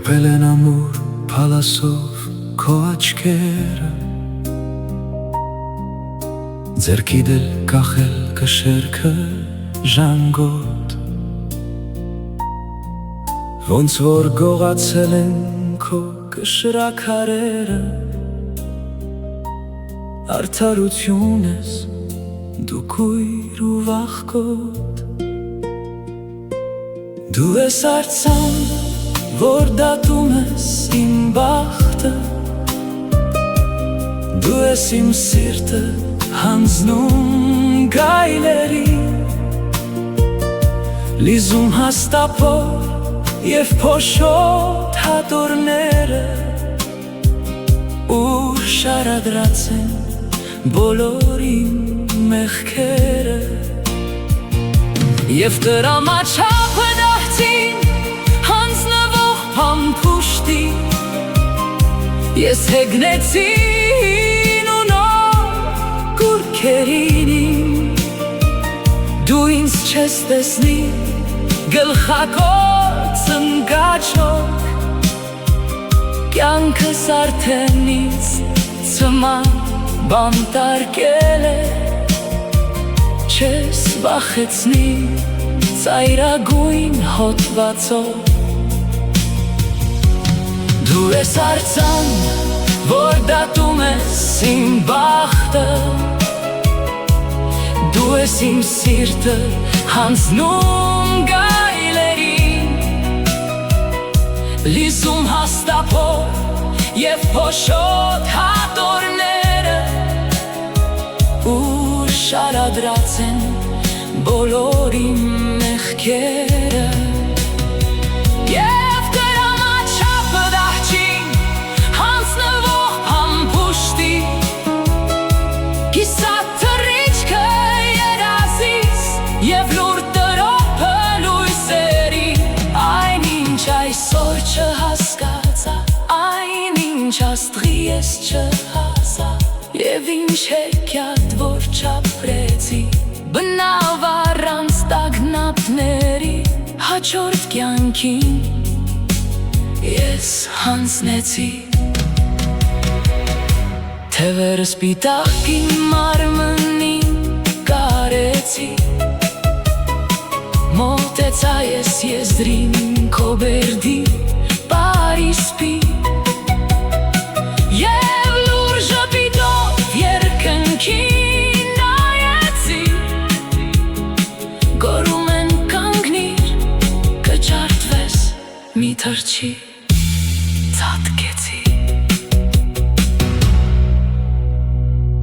Կրպել են ամուր փալասով քո աչքերը, ձեռքիդ էլ կախել կշերքը ժանգոտ, ոնց որ գողացել են քո կշրաքարերը, արդարություն ես դու կույր ու վախկոտ, դու ես արձան, որ դատում ես իմ բախտը, դու ես իմ սիրտը հանձնում գայլերին, լիզում հաստափոր և փոշոտ հատորները, ուր շարադրած են բոլոր իմ մեղքերը, և տրամաչափը դահծին հանձնվող փամփուշտի, ես հեգնեցի ու նոր կուրքերին իմ, դու ինձ չես տեսնի գլխակոց ընկաչոք, կյանքս արդեն ինձ ծմա բանտարկել է, չես վախեցնի ծայրագույն հոտվածով, դու ես արձան, որ դատում ես իմ բախտը, դու ես իմ սիրտը հանձնում գայլերին, լիզում հաստափոր և փոշոտ հատորները, ուր շարադրած են բոլոր իմ մեղքերը, և տրամաչափը դահծին հանձնվող փամփուշտի, կիսատ թռիչքը երազիս և լուր տրոփը լույսերի, այնինչ այսօր չհասկացա, այնինչ աստղի ես չհասա, և ինչ հեքիաթ որ չապրեցի, բնավ առանց տագնապների, հաջորդ կյանքին ես հանձնեցի, թևերը սպիտակ իմ մարմնին կարեցի, մոտեցա ես եզրին քո բերդի պարիսպի, և լուր ժպիտով երկնքին նայեցի, գոռում են կանգնիր, կջարդվես մի թռչի, ծածկեցի